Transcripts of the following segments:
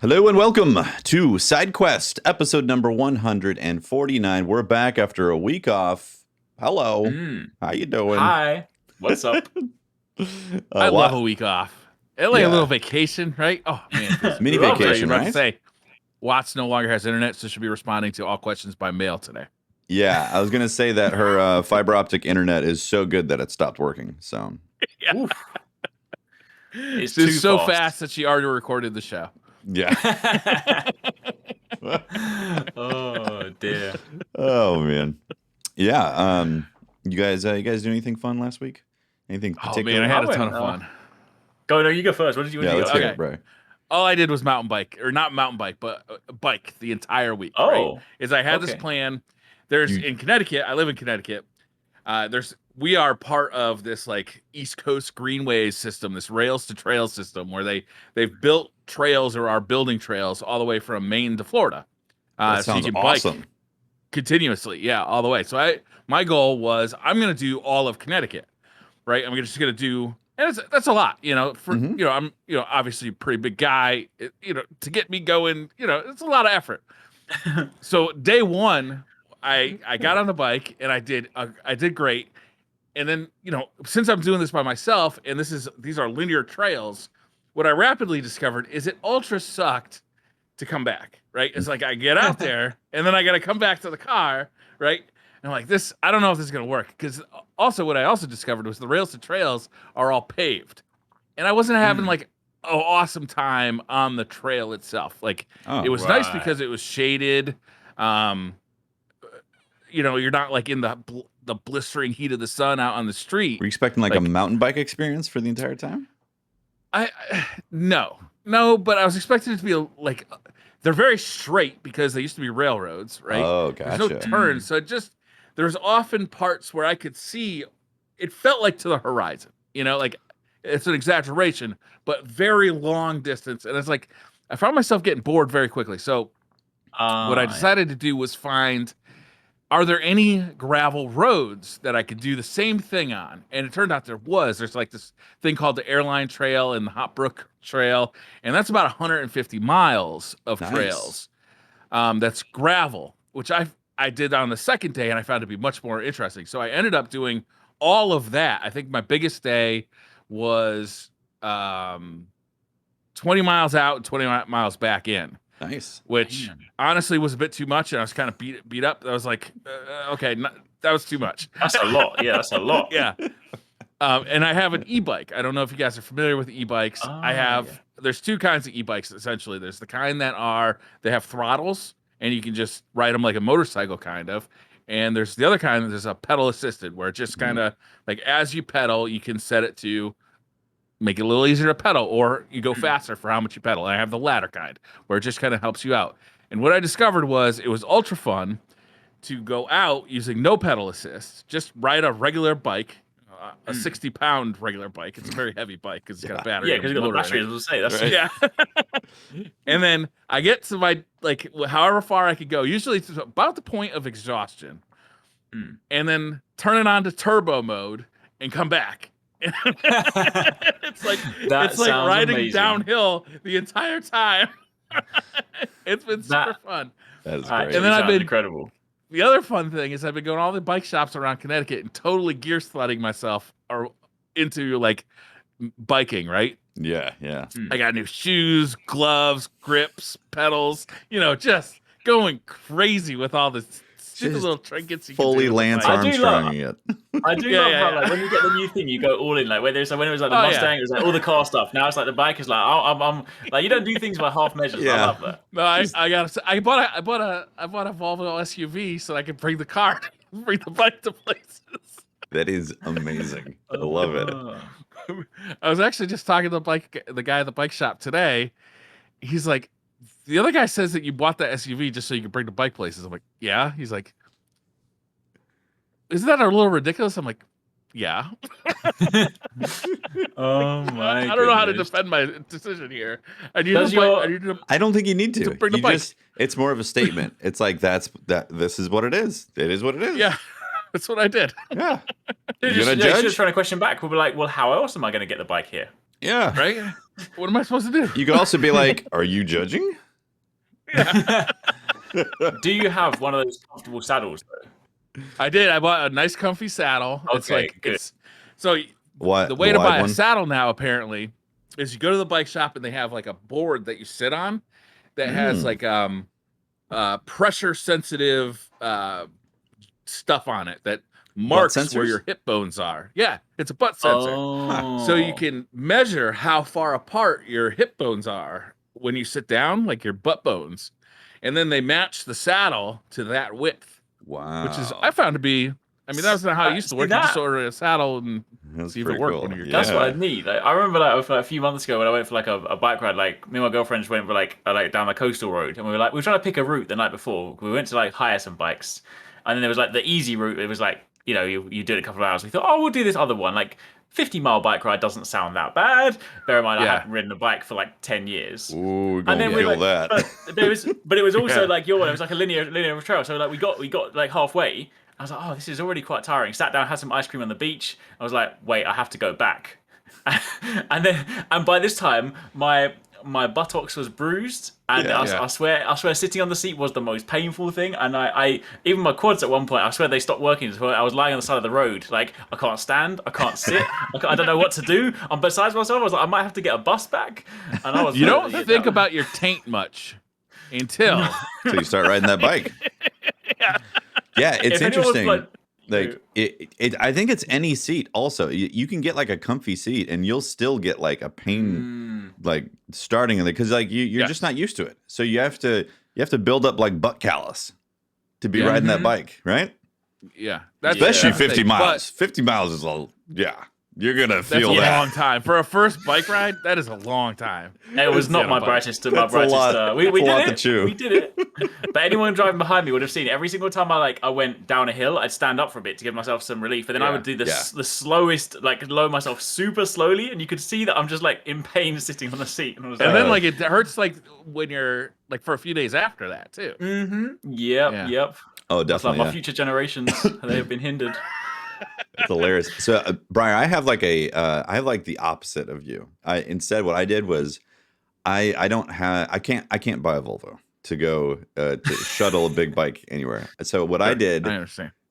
Hello and welcome to SideQuest, episode number 149. We're back after a week off. Hello. How you doing? Hi. What's up? I love a week off. It's like a little vacation, right? Oh, man. Mini vacation, right? To say, Watts no longer has internet, so she'll be responding to all questions by mail today. Yeah, I was going to say that her fiber optic internet is so good that it stopped working. So yeah. It's so fast that she already recorded the show. Yeah. Oh dear. Oh man. Yeah. You guys do anything fun last week? Anything particular? Oh man, I had a ton of fun. No, you go first. What did you do? Let's hear it, bro. All I did was mountain bike, or not mountain bike, but bike the entire week. Oh, right? Is I had this plan. In Connecticut. I live in Connecticut. We are part of this like East Coast Greenways system, this rails to trails system, where they've built trails or are building trails all the way from Maine to Florida. That sounds awesome. Bike continuously, all the way. So my goal was I'm going to do all of Connecticut, right? I'm just going to do, and that's a lot, I'm obviously a pretty big guy, to get me going, it's a lot of effort. So day one, I got on the bike and I did great. And then, since I'm doing this by myself and these are linear trails, what I rapidly discovered is it ultra sucked to come back, right? It's like I get out there and then I got to come back to the car, right? And I'm like, I don't know if this is going to work. Because also what I also discovered was the rails to trails are all paved. And I wasn't having like an awesome time on the trail itself. Like it was nice because it was shaded. You're not like in the blistering heat of the sun out on the street. Were you expecting like a mountain bike experience for the entire time? No, but I was expecting it to be they're very straight because they used to be railroads, right? Oh, gotcha. There's no turns, so there's often parts where I could see. It felt like to the horizon, like it's an exaggeration, but very long distance, and it's like I found myself getting bored very quickly. So what I decided to do was find, are there any gravel roads that I could do the same thing on? And it turned out there's like this thing called the Airline Trail and the Hot Brook Trail. And that's about 150 miles of trails. That's gravel, which I did on the second day and I found to be much more interesting. So I ended up doing all of that. I think my biggest day was 20 miles out and 20 miles back in. Nice. Which honestly was a bit too much, and I was kind of beat up. I was like, okay, that was too much. That's a lot. Yeah, that's a lot. Yeah. And I have an e-bike. I don't know if you guys are familiar with e-bikes. There's two kinds of e-bikes, essentially. There's the kind they have throttles, and you can just ride them like a motorcycle, kind of. And there's the other kind, there's a pedal assisted, where it just kind of, like as you pedal, you can set it to make it a little easier to pedal, or you go faster for how much you pedal. And I have the latter kind, where it just kind of helps you out. And what I discovered was it was ultra fun to go out using no pedal assist, just ride a regular bike, a 60-pound regular bike. It's a very heavy bike because it's got a battery. Yeah, because it's got a battery, as we'll say. That's right. Yeah. And then I get to my, however far I could go, usually it's about the point of exhaustion, and then turn it on to turbo mode and come back. It's like riding downhill the entire time. It's been super fun. That is great. And then I've been incredible. The other fun thing is I've been going to all the bike shops around Connecticut and totally gear sledding myself into like biking, right? Yeah. I got new shoes, gloves, grips, pedals, just going crazy with all this stupid little trinkets. Fully Lance Armstrong it. I do love how like when you get the new thing, you go all in. Like when it was like the Mustang, it was like all the car stuff. Now it's like the bike is like I'm like you don't do things by half measures. Yeah. I love that. No, I bought a Volvo SUV so I could bring the bike to places. That is amazing. I love it. I was actually just talking to the guy at the bike shop today. He's like, the other guy says that you bought that SUV just so you can bring the bike places. I'm like, yeah. He's like, isn't that a little ridiculous? I'm like, yeah. Oh my! I don't know how to defend my decision here. I don't think you need to. Bring the bike. It's more of a statement. It's like this is what it is. It is what it is. Yeah, that's what I did. Yeah. You're just trying to question back. We'll be like, well, how else am I going to get the bike here? Yeah. Right? What am I supposed to do? You could also be like, are you judging? Do you have one of those comfortable saddles though? I did. I bought a nice comfy saddle. Okay, it's like good. So What? the way to wide buy one? a saddle now apparently is you go to the bike shop and they have like a board that you sit on that has like pressure sensitive stuff on it that marks where your hip bones are. Yeah, it's a butt sensor. Oh. So you can measure how far apart your hip bones are when you sit down, like your butt bones. And then they match the saddle to that width. Wow. Which is I found to be I mean, that's not how it used to work. You just order a saddle and see if it worked when you're That's what I need. Like, I remember like a few months ago when I went for like a bike ride, like me and my girlfriend just went for like down the coastal road, and we were trying to pick a route the night before. We went to like hire some bikes, and then there was like the easy route. It was like, you know, you did it a couple of hours. We thought, oh, we'll do this other one. Like 50-mile bike ride doesn't sound that bad. Bear in mind, I haven't ridden a bike for like 10 years. Ooh, and then feel that. But it was also like your one. It was like a linear trail. So like we got like halfway. I was like, oh, this is already quite tiring. Sat down, had some ice cream on the beach. I was like, wait, I have to go back. and by this time, my buttocks was bruised, and I swear, sitting on the seat was the most painful thing. And I even my quads at one point, I swear they stopped working. So I was lying on the side of the road, like I can't stand, I can't sit, I don't know what to do. I'm besides myself. I was like, I might have to get a bus back. And I was. You don't think about your taint much until you start riding that bike. Yeah, it's interesting. Like I think it's any seat. Also, you can get like a comfy seat, and you'll still get like a pain, like starting in it, because like you're just not used to it. So you have to build up like butt callus to be riding that bike, right? Yeah, especially 50 miles. 50 miles is you're gonna feel that. That's a long time for a first bike ride. That is a long time. It was not my brightest. We did it. We did it. But anyone driving behind me would have seen it. Every single time I went down a hill, I'd stand up for a bit to give myself some relief. But then I would do the slowest, like lower myself super slowly, and you could see that I'm just like in pain sitting on the seat. And then like it hurts like when you're like for a few days after that too. Mm-hmm. Yep. Oh, definitely. Like my future generations, they have been hindered. It's hilarious. So, Brian, I have like the opposite of you. Instead, what I did was, I can't buy a Volvo to go to shuttle a big bike anywhere. So what I did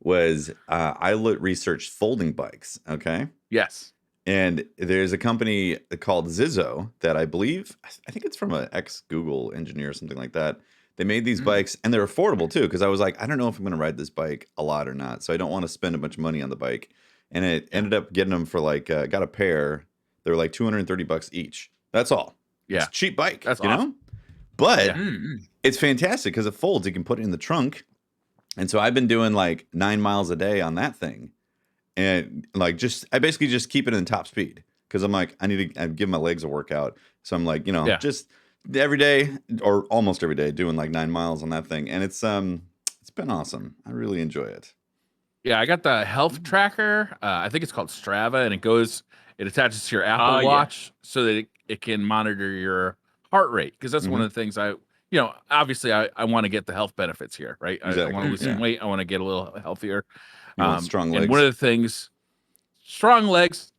was I researched folding bikes. Okay. Yes. And there's a company called Zizzo that I think it's from an ex-Google engineer or something like that. They made these bikes, and they're affordable too, because I was like, I don't know if I'm going to ride this bike a lot or not, so I don't want to spend a bunch of money on the bike. And it ended up getting them for like, got a pair. They were like $230 each. That's all. Yeah, it's a cheap bike. That's you know, but it's fantastic because it folds. You can put it in the trunk, and so I've been doing like 9 miles a day on that thing, and like I basically just keep it in top speed because I'm like I need to give my legs a workout. So I'm like just every day or almost every day doing like 9 miles on that thing, and it's been awesome. I really enjoy it. Yeah, I got the health tracker. I think it's called Strava, and it attaches to your Apple Watch so that it can monitor your heart rate, because that's one of the things obviously I want to get the health benefits here, right? Exactly. I want to lose some weight. I want to get a little healthier. Strong legs. And one of the things, strong legs.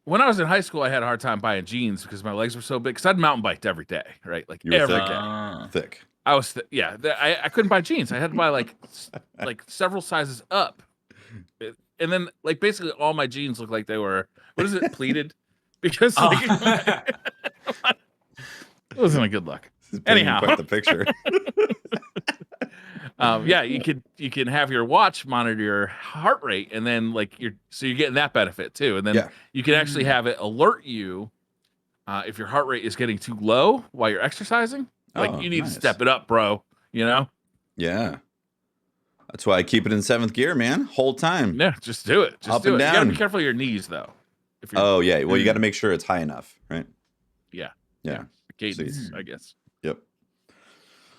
When I was in high school, I had a hard time buying jeans because my legs were so big. Because I'd mountain biked every day, right? Like every day. Thick. I was I couldn't buy jeans. I had to buy like several sizes up, and then like basically all my jeans looked like they were pleated, because it wasn't a good look. Anyhow, quite the picture. You can have your watch monitor your heart rate, and then you're getting that benefit too, and then you can actually have it alert you if your heart rate is getting too low while you're exercising. You need to step it up, bro. You know? Yeah. That's why I keep it in 7th gear, man. Whole time. Yeah, just do it. Just up do and it. down. You gotta be careful of your knees, though. Well, you got to make sure it's high enough, right? Yeah. Yeah. Cadence, I guess. Yep.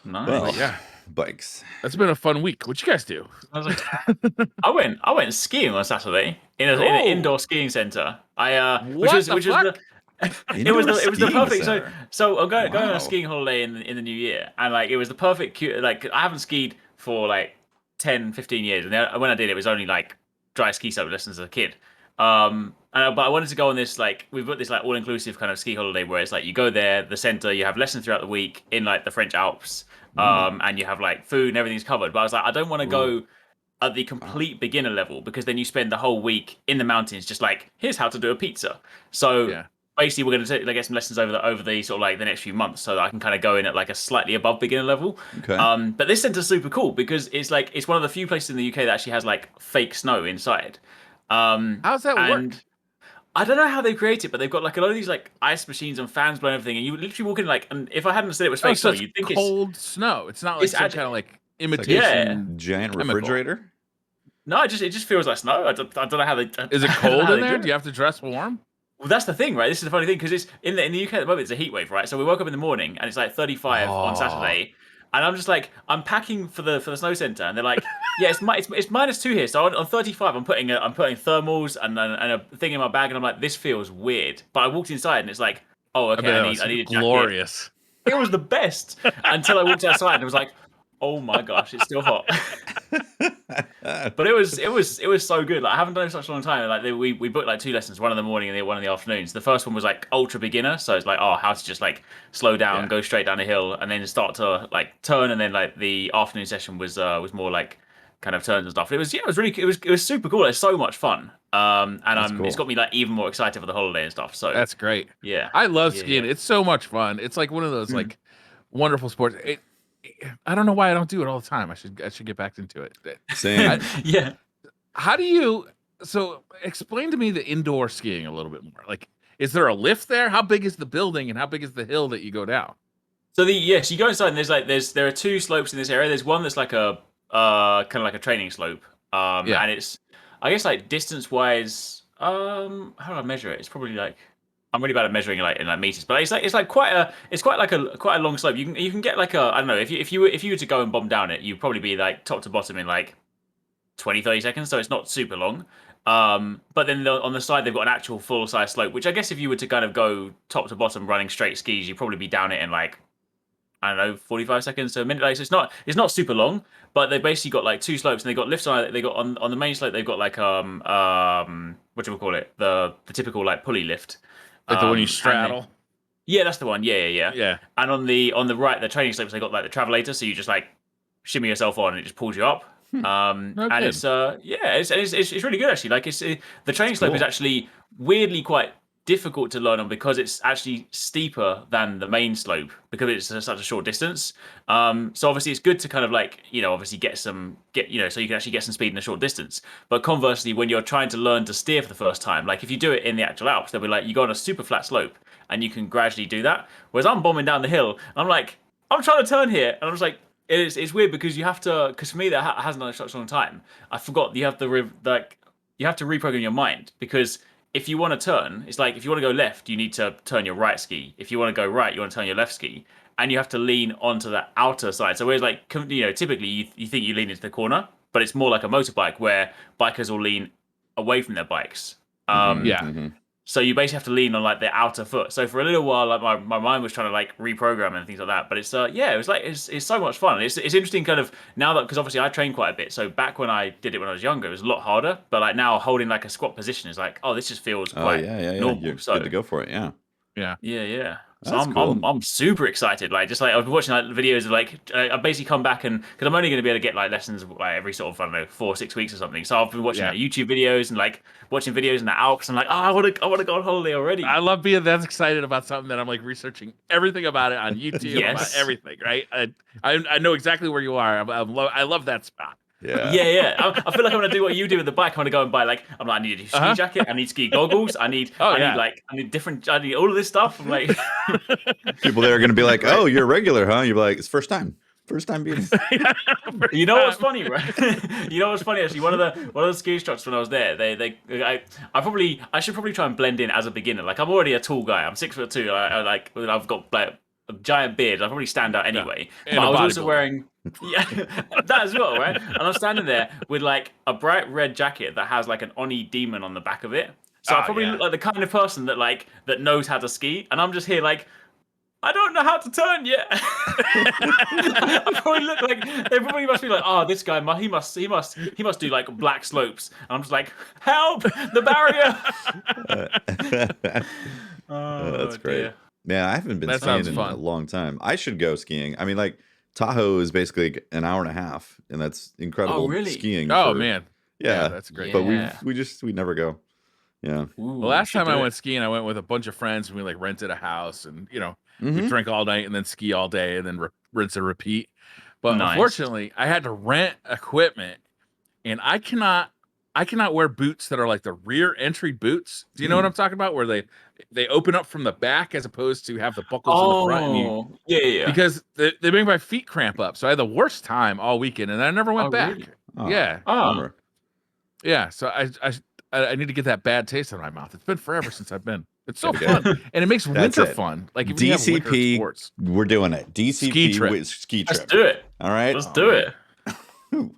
Nice. Well, bikes. That's been a fun week. What you guys do? I went skiing on Saturday in an indoor skiing center. Which was the perfect. So I'm going on a skiing holiday in the new year, and it was the perfect. I haven't skied for 10, 15 years, and when I did, it was only dry ski sub lessons as a kid. But I wanted to go on this, like, we've got this like all-inclusive kind of ski holiday where it's like you go there, the center, you have lessons throughout the week in like the French Alps, and you have like food and everything's covered. But I was like, I don't want to go at the complete beginner level because then you spend the whole week in the mountains just like, here's how to do a pizza. So basically, we're going to get some lessons over the sort of like the next few months so that I can kind of go in at like a slightly above beginner level. Okay. But this center's super cool because it's one of the few places in the UK that actually has like fake snow inside. How's that work? I don't know how they create it, but they've got like a lot of these like ice machines and fans blowing everything, and you literally walk in like, and if I hadn't said it was fake snow, you'd think cold snow. It's not like some kind of like imitation giant chemical. refrigerator. No, it just feels like snow. I don't know how they. Is it cold in there? Do you have to dress warm? Well, that's the thing, right? This is the funny thing because it's in the UK at the moment. It's a heat wave, right? So we woke up in the morning and it's like 35 on Saturday, and I'm just like, I'm packing for the snow center, and they're like, yeah, it's -2 here. So on 35, I'm putting thermals and a thing in my bag, and I'm like, this feels weird. But I walked inside and it's like, oh, okay, I need a jacket. Glorious. It was the best until I walked outside and it was like, oh my gosh, it's still hot. But it was so good. Like I haven't done it in such a long time. Like we booked like 2 lessons, one in the morning and one in the afternoons. The first one was like ultra beginner, so it's like how to just like slow down, go straight down a hill, and then start to like turn. And then like the afternoon session was more like kind of turns and stuff. It was super cool. It's so much fun. It's got me like even more excited for the holiday and stuff. So that's great. Yeah, I love skiing. It's so much fun. It's like one of those like wonderful sports. I don't know why I don't do it all the time. I should get back into it. Same. Yeah. How do you? So explain to me the indoor skiing a little bit more. Like, is there a lift there? How big is the building and how big is the hill that you go down? So you go inside and there are 2 slopes in this area. There's one that's like a kind of like a training slope. And it's, I guess, like distance wise, how do I measure it? It's probably like, I'm really bad at measuring like in like meters, but it's quite a long slope. You can get like a, I don't know, if you were to go and bomb down it, you'd probably be like top to bottom in like 20-30 seconds, so it's not super long. But then on the side they've got an actual full size slope, which I guess if you were to kind of go top to bottom running straight skis, you'd probably be down it in like, I don't know, 45 seconds to a minute. Like, so it's not super long, but they basically got like 2 slopes, and they got lifts on. They got on the main slope. They've got like what do we call it? The typical like pulley lift. Like the one you straddle. Yeah, that's the one. Yeah. Yeah. And on the right, the training slopes, they got like the travelator, so you just like shimmy yourself on and it just pulls you up. And it's really good actually. Like the training slope is actually weirdly quite difficult to learn on because it's actually steeper than the main slope because it's such a short distance. So obviously it's good to kind of like, obviously so you can actually get some speed in a short distance. But conversely, when you're trying to learn to steer for the first time, like if you do it in the actual Alps, they'll be like, you go on a super flat slope and you can gradually do that. Whereas I'm bombing down the hill, and I'm like, I'm trying to turn here, and I'm just like, it's weird because you have to, because for me that hasn't done such a long time. I forgot you have to reprogram your mind because if you want to turn, it's like if you want to go left, you need to turn your right ski. If you want to go right, you want to turn your left ski, and you have to lean onto the outer side. So whereas like typically you think you lean into the corner, but it's more like a motorbike where bikers will lean away from their bikes. So you basically have to lean on like the outer foot. So for a little while, like my mind was trying to like reprogram and things like that. But it's it was like it's so much fun. It's interesting kind of now that, because obviously I train quite a bit. So back when I did it when I was younger, it was a lot harder. But like now holding like a squat position is like, oh, this just feels quite normal. You're so good to go for it. Yeah. So That's cool. I'm super excited. Like just like I've been watching like videos of like I've basically come back and because I'm only going to be able to get like lessons like every sort of 4 or 6 weeks or something. So I've been watching like, YouTube videos and like watching videos in the Alps. I'm like, I want to go on holiday already. I love being that excited about something that I'm like researching everything about it on YouTube, about everything. Right? I know exactly where you are. I love that spot. Yeah. I feel like I'm gonna do what you do with the bike. I'm gonna go and buy like I need a ski jacket, I need ski goggles, I need I need all of this stuff. I'm like people there are gonna be like, oh, you're a regular, huh? You're like, it's first time being. You know what's funny, right? You know what's funny actually? One of the ski instructors when I was there, I should probably try and blend in as a beginner. Like I'm already a tall guy. I'm 6'2". I've got like a giant beard. I probably stand out anyway. But I was also wearing that as well, right? And I'm standing there with like a bright red jacket that has like an Oni demon on the back of it. So I probably look like the kind of person that knows how to ski, and I'm just here like I don't know how to turn yet. I probably look like they probably must be like, oh, this guy, he must do like black slopes. And I'm just like, help, the barrier. That's great. Dear. Man, I haven't been That skiing sounds in fun. a long time. I should go skiing. I mean, like Tahoe is basically an hour and a half, and that's incredible really? skiing. Oh for, man, yeah, that's great. But Yeah. we never go. Yeah. Ooh, The last should time I do went it. skiing, I went with a bunch of friends and we like rented a house and we Mhm. drink all night and then ski all day and then rinse and repeat. But Nice. unfortunately, I had to rent equipment and I cannot wear boots that are like the rear entry boots. Do you know what I'm talking about? Where they open up from the back as opposed to have the buckles in the front. And yeah. because they make my feet cramp up. So I had the worst time all weekend and I never went back. Really? Oh, Yeah. bummer. Yeah. So I need to get that bad taste in my mouth. It's been forever since I've been. It's so fun, and it makes winter fun. Like if you have winter DCP, sports, we're doing it. DCP Ski trip. with ski trip. Let's do it. All right. Let's do it.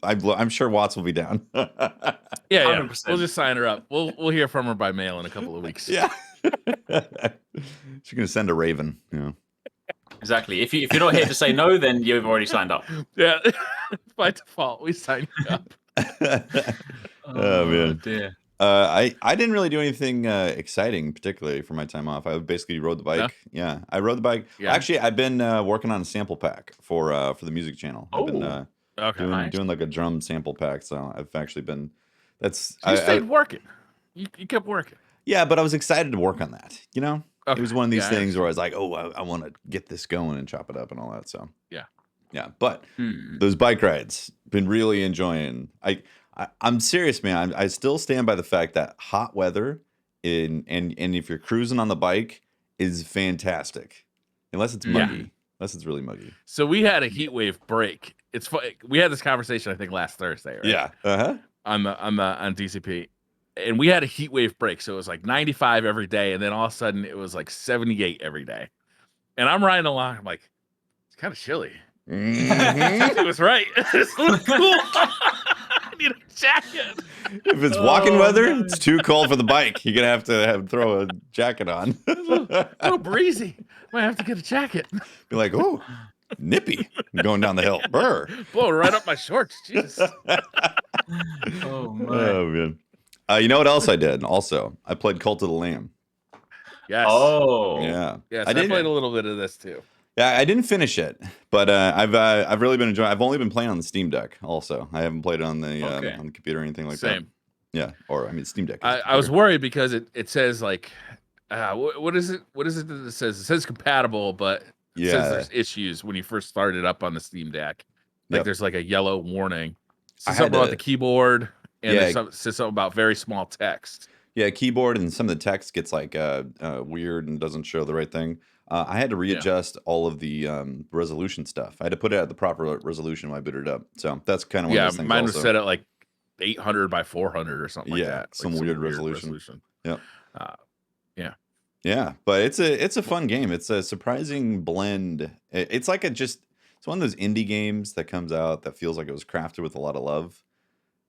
I'm sure Watts will be down. yeah. 100%. We'll just sign her up. We'll hear from her by mail in a couple of weeks. Yeah. She's gonna send a raven. Yeah. Exactly. If you're not here to say no, then you've already signed up. Yeah. By default, we sign you up. Oh man. Dear. I didn't really do anything exciting, particularly for my time off. I basically rode the bike. No? Yeah, I rode the bike. Yeah. Actually, I've been working on a sample pack for the music channel. I've been Okay. doing like a drum sample pack. So I've actually been. That's So you stayed working. You kept working. yeah, but I was excited to work on that. You know, Okay. it was one of these Yeah, I things where I was like, oh, I want to get this going and chop it up and all that. So yeah. But those bike rides, been really enjoying. I'm serious, man. I still stand by the fact that hot weather and if you're cruising on the bike is fantastic, unless it's muggy. Unless it's really muggy. So we had a heat wave break. It's funny. We had this conversation I think last Thursday, right? Yeah. Uh-huh. On DCP, and we had a heat wave break. So it was like 95 every day, and then all of a sudden it was like 78 every day. And I'm riding along. I'm like, it's kind of chilly. It was right. It's a little cool. I need a jacket. If it's walking weather, it's too cold for the bike. You're gonna have to throw a jacket on. A little breezy. Might have to get a jacket. Be like, oh, nippy, going down the hill. Brr. Blowing right up my shorts. Jesus. Oh man. Oh man. You know what else I did? Also, I played Cult of the Lamb. Yes. Oh. Yeah. Yes. I played a little bit of this too. Yeah, I didn't finish it, but I've really been enjoying. I've only been playing on the Steam Deck. Also, I haven't played it on the computer or anything like that. Same. Yeah, or I mean, Steam Deck. I was worried because it says like, what is it? What is it that it says? It says compatible, but it says there's issues when you first start it up on the Steam Deck. Like there's like a yellow warning. It says something about the keyboard, and it says something about very small text. Yeah, keyboard and some of the text gets like weird and doesn't show the right thing. I had to readjust all of the resolution stuff. I had to put it at the proper resolution when I booted it up. So that's kind of one of those things. Mine was set at like 800 by 400 or something like that. Some weird resolution. Yep. Yeah, but it's a fun game. It's a surprising blend. It's like it's one of those indie games that comes out that feels like it was crafted with a lot of love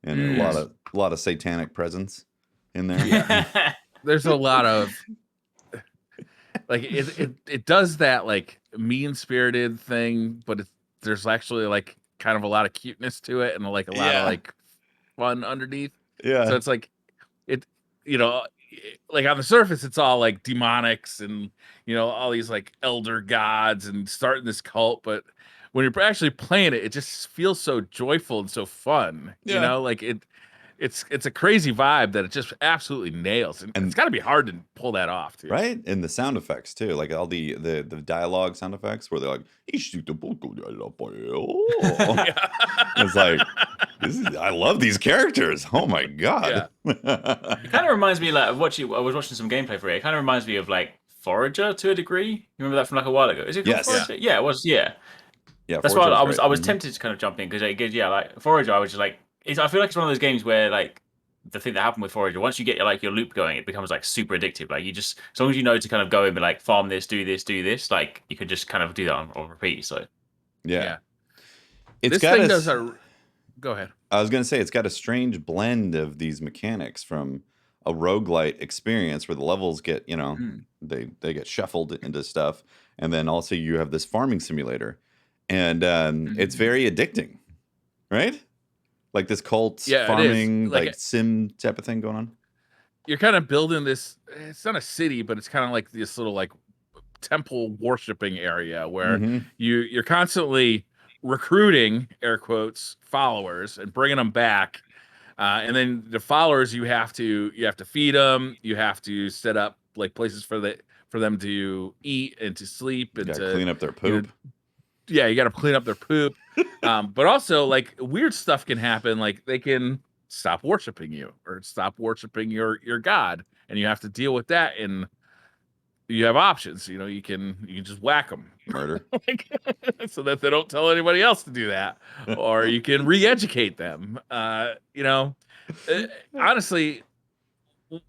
and a lot of satanic presence in there. Yeah. There's a lot of like it does that like mean-spirited thing, but there's actually like kind of a lot of cuteness to it and like a lot of like fun underneath. Yeah. So it's like like on the surface it's all like demonics and all these like elder gods and starting this cult, but when you're actually playing it just feels so joyful and so fun. Like it's a crazy vibe that it just absolutely nails, and it's got to be hard to pull that off too. Right? And the sound effects too, like all the dialogue sound effects where they're like, it's like, I love these characters. Oh my god. It kind of reminds me like of I was watching some gameplay for it. It kind of reminds me of like Forager to a degree. You remember that from like a while ago? Is it called Forager? Yeah, it was. Yeah. That's why I was tempted to kind of jump in because like Forager, I was just like, I feel like it's one of those games where like the thing that happened with Forager, once you get your loop going, it becomes like super addictive. Like you just, as long as you know to kind of go and be like farm this, do this, like you could just kind of do that on repeat. So yeah. Go ahead. I was gonna say it's got a strange blend of these mechanics from a roguelite experience where the levels get, you know, Mm. they get shuffled into stuff, and then also you have this farming simulator, and it's very addicting, right? Like this cult Yeah, it is. farming, Like like sim type of thing going on. you're kind of building this. It's not a city, but it's kind of like this little like temple worshiping area where Mm-hmm. you're constantly recruiting air quotes followers and bringing them back. And then the followers you have to feed them. You have to set up like places for them to eat and to sleep and Got to to clean up their you know, poop. yeah, you got to clean up their poop. But also like weird stuff can happen. Like they can stop worshiping you or stop worshiping your god, and you have to deal with that. And you have options. You know, you can just whack them, Murder. like, so that they don't tell anybody else to do that, or you can re-educate them. You know, honestly,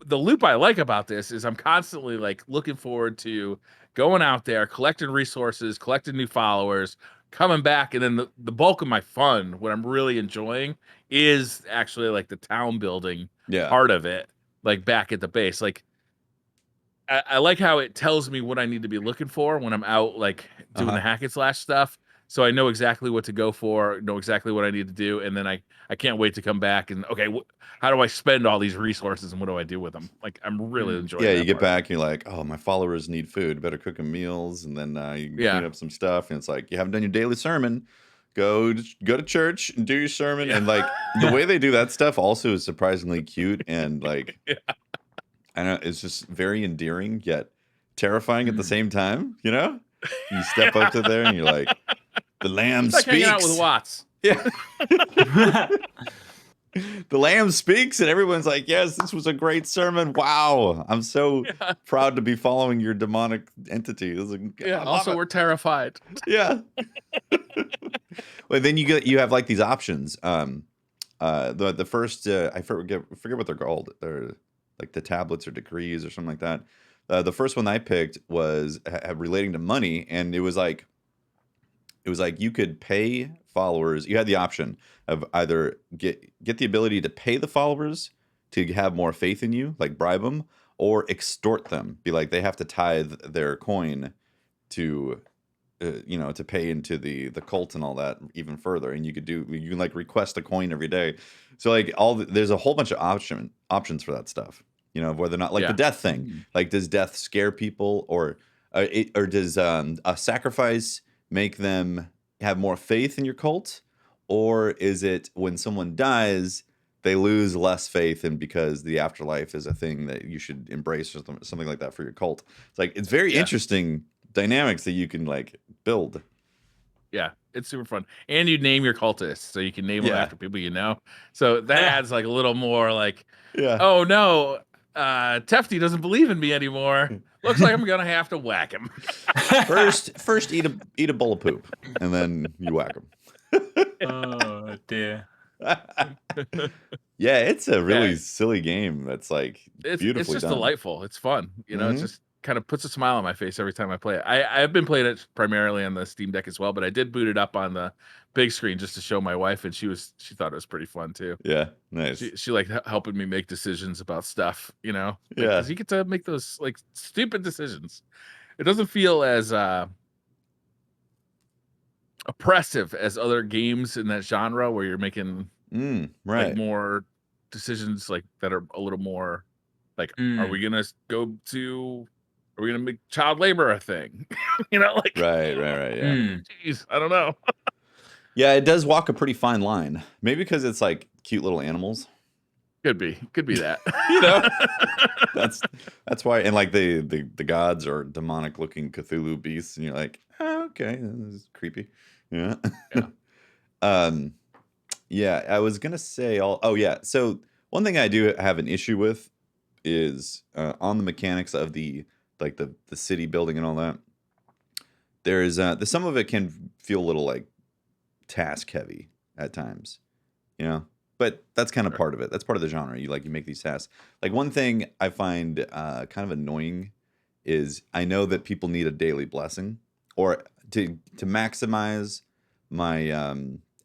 the loop I like about this is I'm constantly like looking forward to going out there, collecting resources, collecting new followers, coming back, and then the bulk of my fun, what I'm really enjoying, is actually like the town building Yeah. part of it, like back at the base. Like I like how it tells me what I need to be looking for when I'm out like doing the hack and slash stuff. So I know exactly what to go for, know exactly what I need to do, and then I can't wait to come back and okay, how do I spend all these resources and what do I do with them? Like I'm really enjoying. Yeah, that you get part. back, and you're like, oh, my followers need food. Better cook them meals, and then you can clean up some stuff. And it's like you haven't done your daily sermon. Go to church and do your sermon. And like the way they do that stuff also is surprisingly cute and like I know it's just very endearing yet terrifying at the same time. You know, you step up to there and you're like, the lamb It's like speaks. hanging out with Watts. Yeah. The lamb speaks, and everyone's like, yes, this was a great sermon. Wow. I'm so proud to be following your demonic entity. Also, we're terrified. Yeah. Well, then you have like these options. The first I forget what they're called. They're like the tablets or decrees or something like that. The first one I picked was relating to money, and it was like you could pay followers. You had the option of either get the ability to pay the followers to have more faith in you, like bribe them, or extort them. Be like they have to tithe their coin to to pay into the cult and all that even further. And you can like request a coin every day. So like there's a whole bunch of options for that stuff. You know, whether or not like the death thing. Like does death scare people, or does a sacrifice make them have more faith in your cult, or is it when someone dies they lose less faith, and because the afterlife is a thing that you should embrace or something like that for your cult? It's like it's very interesting dynamics that you can like build. Yeah, it's super fun, and you name your cultists, so you can name them after people you know. So that adds like a little more like, oh no, Tefty doesn't believe in me anymore. Looks like I'm gonna have to whack him. First eat a bowl of poop, and then you whack him. Oh dear. Yeah, it's a really silly game. That's like beautifully it's just done. Delightful. It's fun. You know, it just kind of puts a smile on my face every time I play it. I've been playing it primarily on the Steam Deck as well, but I did boot it up on the big screen just to show my wife, and she thought it was pretty fun too. Yeah, nice. She liked helping me make decisions about stuff, you know. Yeah, because you get to make those like stupid decisions. It doesn't feel as oppressive as other games in that genre where you're making like more decisions like that are a little more like, are we gonna make child labor a thing? You know, like right, yeah. Jeez, I don't know. Yeah, it does walk a pretty fine line. Maybe because it's like cute little animals. Could be that. You know, that's why. And like the gods are demonic looking Cthulhu beasts, and you're like, oh, okay, this is creepy. Yeah. Yeah, I was gonna say so one thing I do have an issue with is on the mechanics of the city building and all that. There's some of it can feel a little like task heavy at times, you know, but that's kind of part of it. That's part of the genre. You make these tasks. Like one thing I find kind of annoying is I know that people need a daily blessing, or to maximize my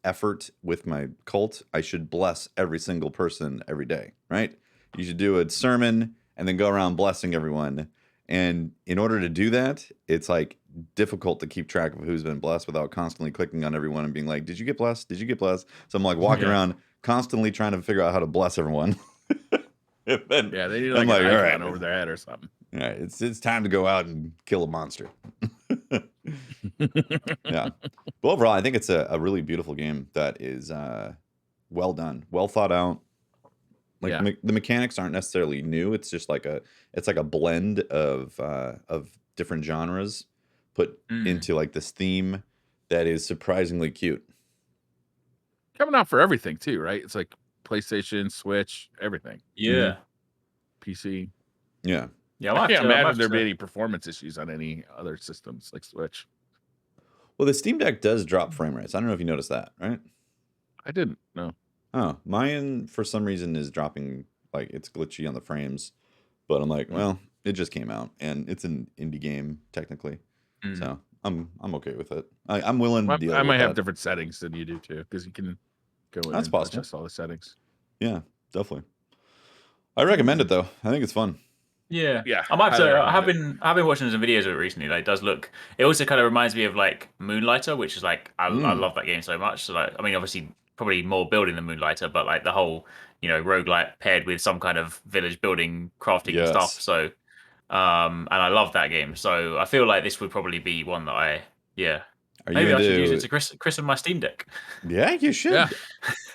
effort with my cult, I should bless every single person every day, right? You should do a sermon and then go around blessing everyone. And in order to do that, it's like difficult to keep track of who's been blessed without constantly clicking on everyone and being like, "Did you get blessed? Did you get blessed?" So I'm like walking around constantly trying to figure out how to bless everyone. Then, yeah, they need like an icon over their head or something. All right, it's time to go out and kill a monster. Yeah, but overall, I think it's a really beautiful game that is well done, well thought out. Like the mechanics aren't necessarily new. It's just like a blend of different genres put into like this theme that is surprisingly cute. Coming out for everything too, right? It's like PlayStation, Switch, everything. Yeah. PC. Yeah. Yeah, I can't imagine there be any performance issues on any other systems like Switch. Well, the Steam Deck does drop frame rates. I don't know if you noticed that, right? I didn't. No. Oh, mine for some reason is dropping, like it's glitchy on the frames. But I'm like, well, it just came out and it's an indie game technically, so I'm okay with it. I'm willing to deal. I might have different settings than you do too, because you can go in and adjust all the settings. Yeah, definitely. I recommend it though. I think it's fun. Yeah, yeah. I might say I have been watching some videos of it recently. Like, it does look. It also kind of reminds me of like Moonlighter, which is like I love that game so much. So like, I mean, obviously, probably more building than Moonlighter, but like the whole roguelite paired with some kind of village building, crafting and stuff. So, and I love that game. So I feel like this would probably be one that maybe I should use it to christen my Steam Deck. Yeah, you should. Yeah.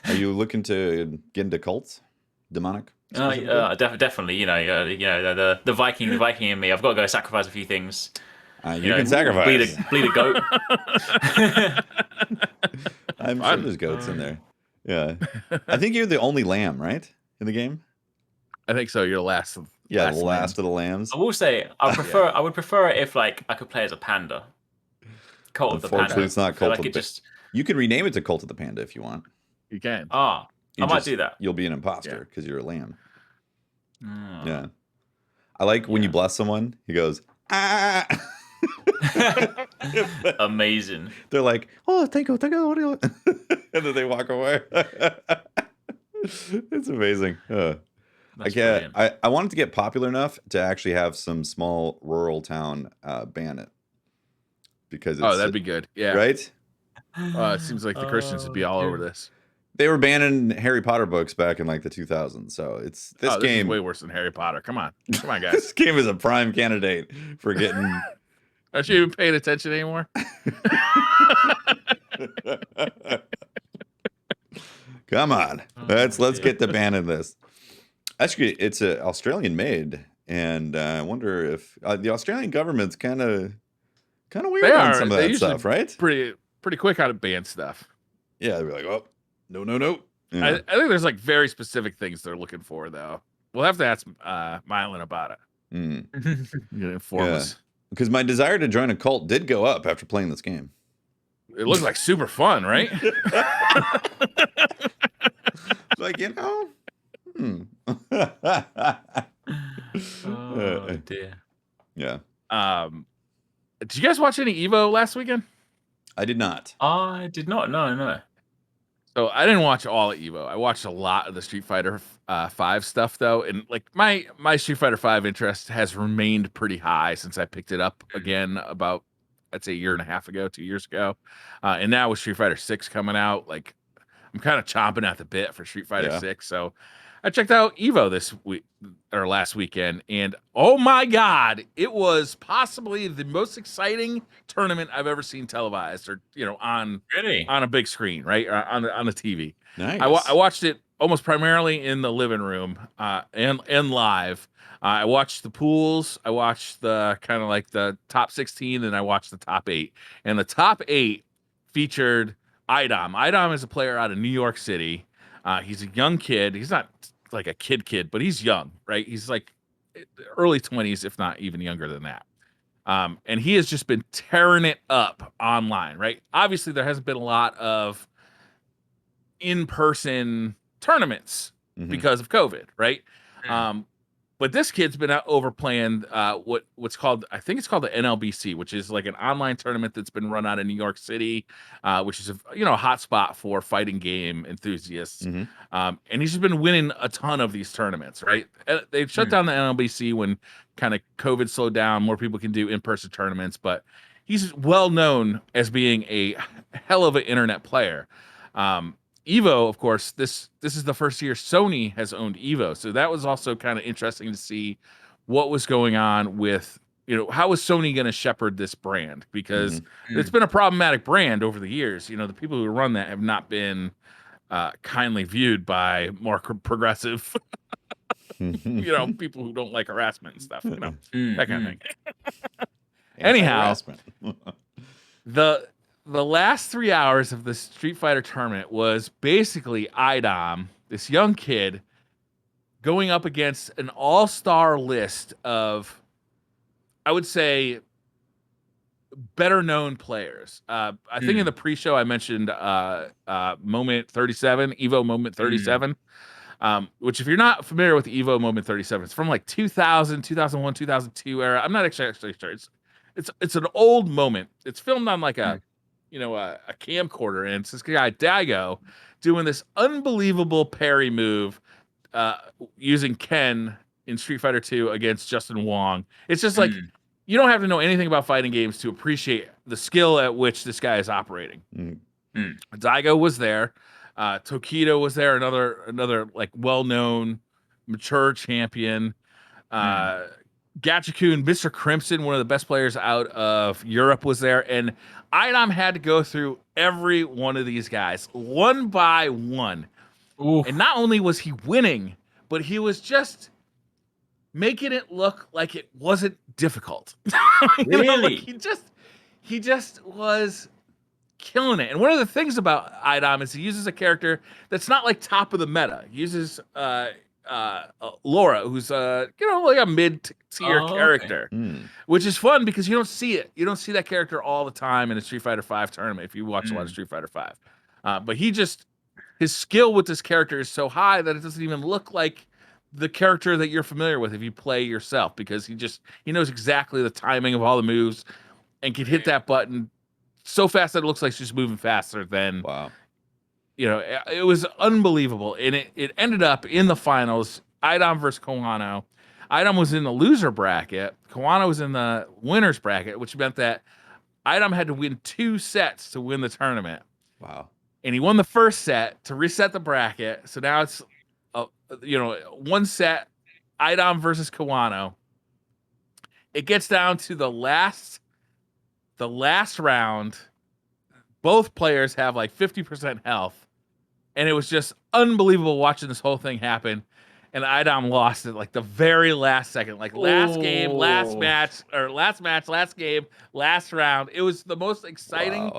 Are you looking to get into cults, demonic? Definitely. The Viking in me. I've got to go sacrifice a few things. You can sacrifice. Bleed a goat. I'm sure there's goats in there. Yeah, I think you're the only lamb, right, in the game? I think so. You're the last. Yeah, the last of the lambs. I will say I would prefer it if like I could play as a panda. Cult of the Panda. Unfortunately, it's not Cult of the Panda. You can rename it to Cult of the Panda if you want. You can. I might do that. You'll be an imposter because you're a lamb. Oh. Yeah. I like when you bless someone, he goes, ah. Amazing. They're like, oh, thank you. And then they walk away. It's amazing. I wanted to get popular enough to actually have some small rural town ban it. Because that'd be good. Yeah. Right? It seems like the Christians would be all over this. They were banning Harry Potter books back in like the 2000s, so it's this game is way worse than Harry Potter. Come on, guys. This game is a prime candidate for getting. Aren't you even paying attention anymore? Come on, let's get the ban in this. Actually, it's an Australian made, and I wonder if the Australian government's kind of weird on some of that stuff, right? Pretty quick on ban stuff. Yeah, they're like, oh. No. Yeah. I think there's like very specific things they're looking for, though. We'll have to ask Mylan about it. You inform us. Because my desire to join a cult did go up after playing this game. It looked like super fun, right? Like, Oh dear. Yeah. Did you guys watch any EVO last weekend? I did not. I did not. No. So I didn't watch all of EVO. I watched a lot of the Street Fighter 5 stuff though, and like my Street Fighter 5 interest has remained pretty high since I picked it up again about I'd say a year and a half ago, 2 years ago, and now with Street Fighter 6 coming out, like I'm kind of chomping at the bit for Street Fighter 6. So I checked out EVO this week or last weekend, and oh my god, it was possibly the most exciting tournament I've ever seen televised, or on a big screen, right, or on the TV. Nice. I watched it almost primarily in the living room and live. I watched the pools. I watched the kind of like the top 16, and I watched the top 8. And the top 8 featured Idom. Idom is a player out of New York City. He's a young kid. He's not like a kid, but he's young, right? He's like early 20s, if not even younger than that. And he has just been tearing it up online, right? Obviously, there hasn't been a lot of in-person tournaments because of COVID, right? But But this kid's been out overplaying what's called, I think it's called the NLBC, which is like an online tournament that's been run out of New York City, which is a hot spot for fighting game enthusiasts. Mm-hmm. And he's just been winning a ton of these tournaments, right? They've shut down the NLBC when kind of COVID slowed down, more people can do in-person tournaments, but he's well known as being a hell of an internet player. EVO, of course, this is the first year Sony has owned EVO, so that was also kind of interesting to see what was going on with, how is Sony going to shepherd this brand, because it's been a problematic brand over the years. The people who run that have not been kindly viewed by more progressive, people who don't like harassment and stuff, that kind of thing. Anyhow, the last 3 hours of the Street Fighter tournament was basically IDOM, this young kid, going up against an all-star list of, I would say, better-known players. I think in the pre-show I mentioned Moment 37, EVO Moment 37, which if you're not familiar with EVO Moment 37, it's from like 2000, 2001, 2002 era. I'm not actually sure. It's an old moment. It's filmed on like a camcorder, and it's this guy Daigo doing this unbelievable parry move using Ken in Street Fighter 2 against Justin Wong. It's just like you don't have to know anything about fighting games to appreciate the skill at which this guy is operating. Daigo was there. Tokido was there, another like well-known mature champion. Gachikun, Mr. Crimson, one of the best players out of Europe, was there, and IDOM had to go through every one of these guys one by one. Oof. And not only was he winning, but he was just making it look like it wasn't difficult. Really? He just was killing it. And one of the things about IDOM is he uses a character that's not like top of the meta. He uses Laura, who's like a mid-tier character, which is fun because you don't see it. You don't see that character all the time in a Street Fighter V tournament if you watch a lot of Street Fighter V. But his skill with this character is so high that it doesn't even look like the character that you're familiar with if you play yourself, because he knows exactly the timing of all the moves and can hit that button so fast that it looks like she's moving faster than. Wow. It was unbelievable. And it ended up in the finals, IDOM versus Kawano. IDOM was in the loser bracket. Kawano was in the winner's bracket, which meant that IDOM had to win 2 sets to win the tournament. Wow. And he won the first set to reset the bracket. So now it's, 1 set, IDOM versus Kawano. It gets down to the last round. Both players have like 50% health. And it was just unbelievable watching this whole thing happen. And IDOM lost it like the very last second. Like last game, last match, last game, last round. It was the most exciting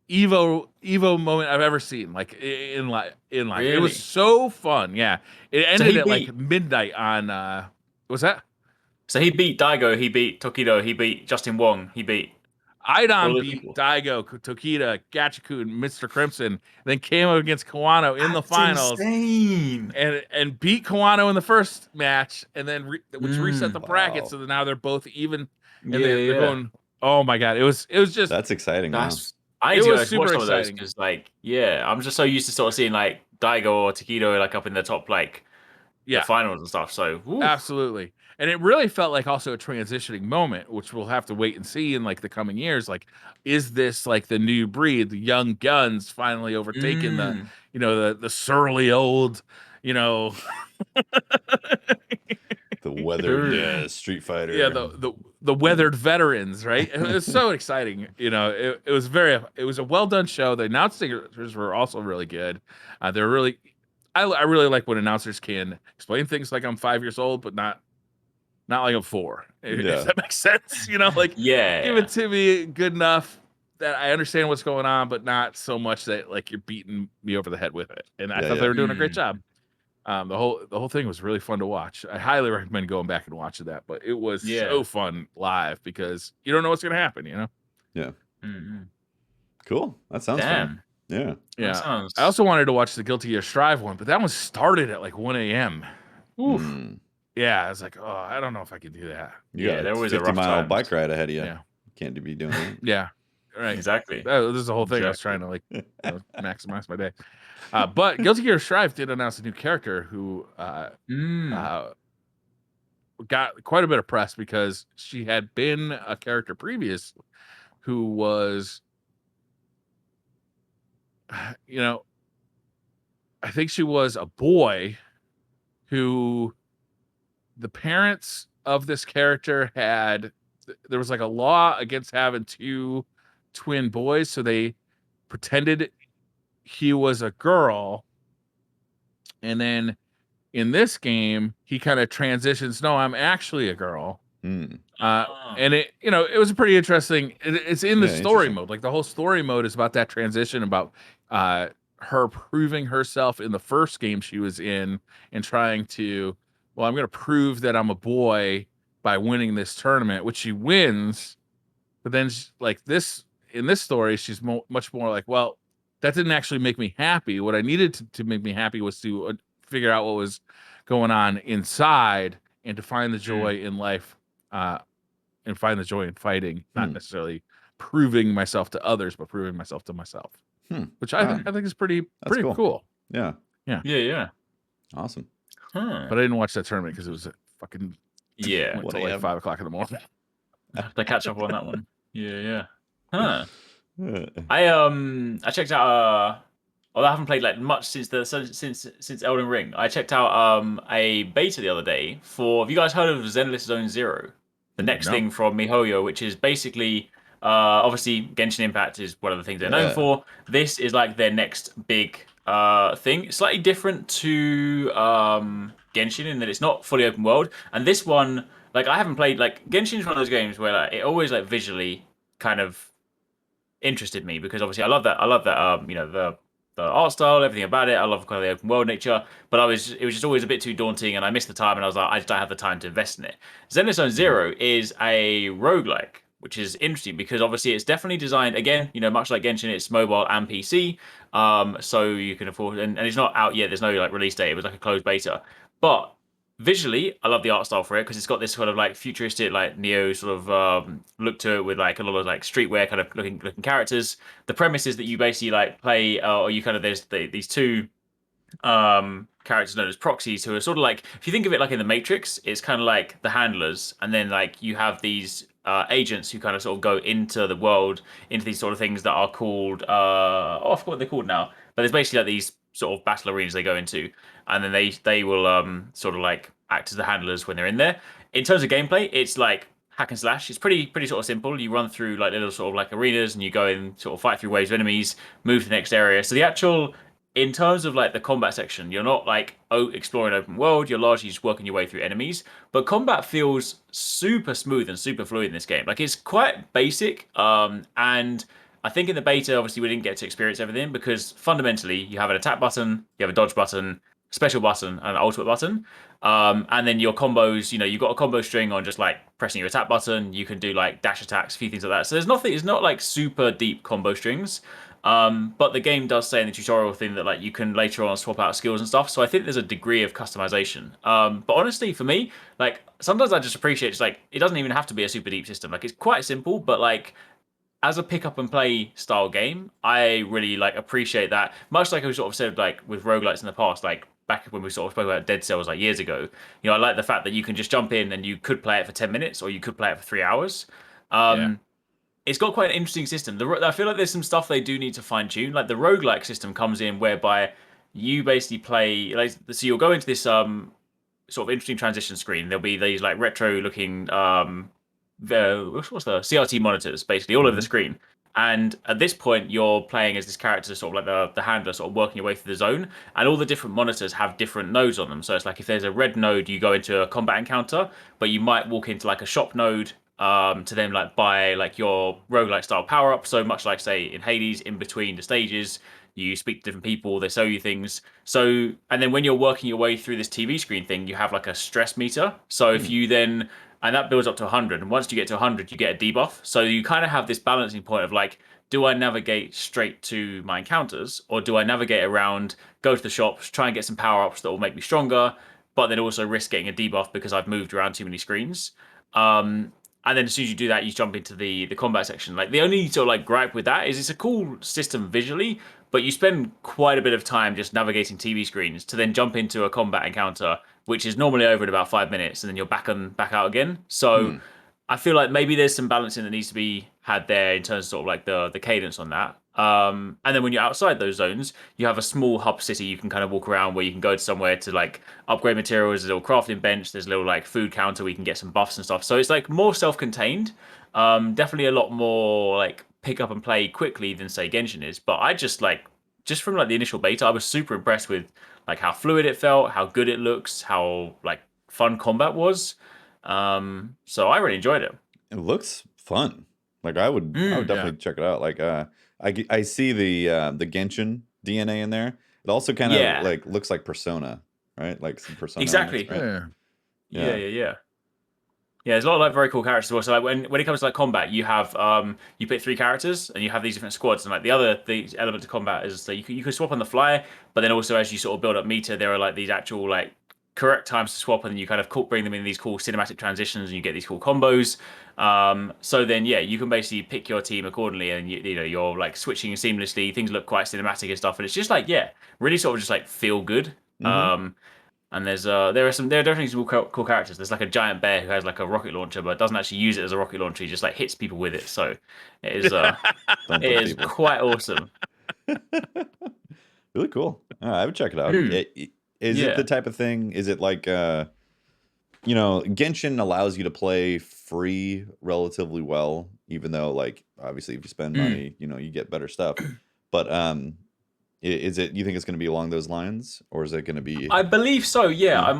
EVO moment I've ever seen. Like in life. Really? It was so fun. Yeah. It ended at like midnight on what's that? So he beat Daigo, he beat Tokido, he beat Justin Wong, he beat IDOM beat Daigo, Tokita, Gachikun, Mr. Crimson, then came up against Kawano in the finals. Insane. And beat Kawano in the first match, and then which reset the bracket, so that now they're both even. And they're going, oh my god, it was just that's exciting. I need to watch some of those because, I'm just so used to sort of seeing like Daigo or Tokido like up in the top the finals and stuff. So absolutely. And it really felt like also a transitioning moment, which we'll have to wait and see in like the coming years. Like, is this like the new breed, the young guns finally overtaking the surly old, the weathered Street Fighter. Yeah, the weathered veterans, right? It was so exciting. It was a well done show. The announcers were also really good. They're really, I really like when announcers can explain things like I'm 5 years old, but not like I'm 4. If that makes sense, give it to me good enough that I understand what's going on, but not so much that like you're beating me over the head with it. And I thought they were doing a great job. The whole thing was really fun to watch. I highly recommend going back and watching that. But it was so fun live because you don't know what's going to happen. Yeah. Mm-hmm. Cool. That sounds fun. Yeah. Yeah. I also wanted to watch the Guilty Gear Strive one, but that one started at like 1 a.m. Oof. yeah, I was like, oh, I don't know if I could do that. You got there a was a 50-mile rough bike ride ahead of you. Yeah. Can't be doing that. Yeah. Right. Exactly. This is the whole thing. I was trying to like maximize my day. But Guilty Gear Strive did announce a new character who got quite a bit of press because she had been a character previous who was, you know, I think she was a boy who the parents of this character there was like a law against having two twin boys, so they pretended he was a girl, and then in this game he kind of transitions, no, I'm actually a girl. And it was a pretty interesting, it's in the story mode. Like the whole story mode is about that transition, about her proving herself in the first game she was in and trying to, well, I'm going to prove that I'm a boy by winning this tournament, which she wins. But then like in this story, she's much more like, well, that didn't actually make me happy. What I needed to make me happy was to figure out what was going on inside and to find the joy in life, and find the joy in fighting, not necessarily proving myself to others, but proving myself to myself, which I think is pretty cool. Yeah. Awesome. Huh. But I didn't watch that tournament because it was fucking went until like 5 o'clock in the morning. To catch up on that one. Yeah. Huh. I checked out. I haven't played like much since Elden Ring. I checked out a beta the other day for. Have you guys heard of Zenith Zone Zero? The next thing from MiHoYo, which is basically obviously Genshin Impact is one of the things they're known for. This is like their next big thing. Slightly different to Genshin in that it's not fully open world. And this one, like I haven't played, like Genshin is one of those games where like, it always like visually kind of interested me because obviously I love that the art style, everything about it. I love kind of the open world nature, but it was just always a bit too daunting, and I missed the time, and I was like, I just don't have the time to invest in it. Zenith Zone Zero is a roguelike, which is interesting because obviously it's definitely designed, again, much like Genshin, it's mobile and PC, so you can afford, and it's not out yet, there's no like release date, it was like a closed beta, but visually, I love the art style for it because it's got this sort of like futuristic, like neo sort of look to it with like a lot of like streetwear kind of looking characters. The premise is that you basically like play, or you kind of there's these two characters known as proxies who are sort of like, if you think of it like in the Matrix, it's kind of like the handlers, and then like you have these agents who kind of sort of go into the world, into these sort of things that are called I forgot what they're called now, but there's basically like these sort of battle arenas they go into, and then they will sort of like act as the handlers when they're in there. In terms of gameplay, it's like hack and slash. It's pretty sort of simple. You run through like little sort of like arenas, and you go and sort of fight through waves of enemies, move to the next area. So the actual, in terms of like the combat section, you're not like exploring open world, you're largely just working your way through enemies, but combat feels super smooth and super fluid in this game. Like it's quite basic, and I think in the beta, obviously we didn't get to experience everything because fundamentally you have an attack button, you have a dodge button, special button, and an ultimate button. And then your combos, you've got a combo string on just like pressing your attack button. You can do like dash attacks, a few things like that. So there's nothing, it's not like super deep combo strings. But the game does say in the tutorial thing that like you can later on swap out skills and stuff. So I think there's a degree of customization. But honestly, for me, like sometimes I just appreciate it's like it doesn't even have to be a super deep system. Like it's quite simple, but like as a pick up and play style game, I really like appreciate that. Much like I sort of said like with roguelikes in the past, like back when we sort of spoke about Dead Cells like years ago, I like the fact that you can just jump in and you could play it for 10 minutes or you could play it for 3 hours. It's got quite an interesting system. I feel like there's some stuff they do need to fine tune. Like the roguelike system comes in whereby you basically play, like, so you'll go into this sort of interesting transition screen. There'll be these like retro looking what's the CRT monitors basically all over the screen. And at this point, you're playing as this character, sort of like the handler, sort of working your way through the zone. And all the different monitors have different nodes on them. So it's like if there's a red node, you go into a combat encounter, but you might walk into like a shop node to then like buy like your roguelike style power up. So much like say in Hades, in between the stages, you speak to different people, they sell you things. So, and then when you're working your way through this TV screen thing, you have like a stress meter. So if you then, and that builds up to 100. And once you get to 100, you get a debuff. So you kind of have this balancing point of like, do I navigate straight to my encounters, or do I navigate around, go to the shops, try and get some power ups that will make me stronger, but then also risk getting a debuff because I've moved around too many screens. And then as soon as you do that, you jump into the combat section. Like the only sort of like gripe with that is it's a cool system visually, but you spend quite a bit of time just navigating TV screens to then jump into a combat encounter, which is normally over in about 5 minutes, and then you're back out again. So I feel like maybe there's some balancing that needs to be had there in terms of sort of like the cadence on that. And then when you're outside those zones, you have a small hub city you can kind of walk around where you can go to somewhere to like upgrade materials. There's a little crafting bench. There's a little like food counter where you can get some buffs and stuff. So it's like more self-contained. Definitely a lot more like pick up and play quickly than say Genshin is. But I just from like the initial beta, I was super impressed with like how fluid it felt, how good it looks, how like fun combat was. So I really enjoyed it. It looks fun. Like I would definitely check it out. Like I see the Genshin DNA in there. It also kind of like looks like Persona, right? Like some Persona. Exactly. Elements, right? Yeah. Yeah, there's a lot of like very cool characters as well. So like when it comes to like combat, you have you pick 3 characters and you have these different squads. And like the element of combat is that you can swap on the fly, but then also as you sort of build up meter, there are like these actual like correct times to swap, and then you kind of bring them in these cool cinematic transitions, and you get these cool combos. So then you can basically pick your team accordingly, and you know you're like switching seamlessly. Things look quite cinematic and stuff, and it's just like really sort of just like feel good. And there are definitely some cool characters. There's like a giant bear who has like a rocket launcher, but doesn't actually use it as a rocket launcher. He just like hits people with it. So it is quite awesome. Really cool. I would check it out. Is it the type of thing? Is it like Genshin allows you to play free relatively well, even though like obviously if you spend money, you get better stuff. But is it? You think it's going to be along those lines, or is it going to be? I believe so. Yeah.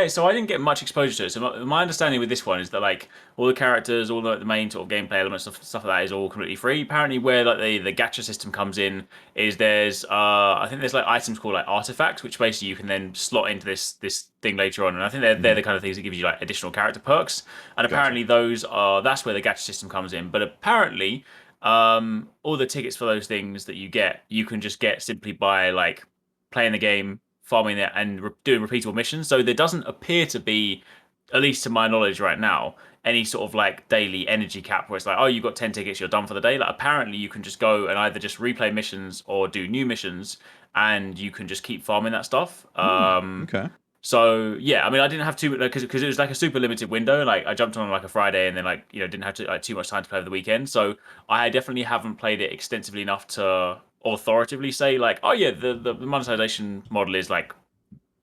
So I didn't get much exposure to it. So my understanding with this one is that like all the characters, all the main sort of gameplay elements, stuff like that is all completely free. Apparently, where like the gacha system comes in is there's I think there's like items called like artifacts, which basically you can then slot into this thing later on, and I think they're the kind of things that give you like additional character perks. And apparently that's where the gacha system comes in. But apparently. All the tickets for those things that you can just get simply by like playing the game, farming it, and doing repeatable missions. So there doesn't appear to be, at least to my knowledge right now, any sort of like daily energy cap where it's like, oh, you got 10 tickets, you're done for the day. Like apparently you can just go and either just replay missions or do new missions, and you can just keep farming that stuff. Okay. So I mean, I didn't have too because it was like a super limited window. Like I jumped on like a Friday, and then like didn't have too much time to play over the weekend. So I definitely haven't played it extensively enough to authoritatively say like, oh yeah, the monetization model is like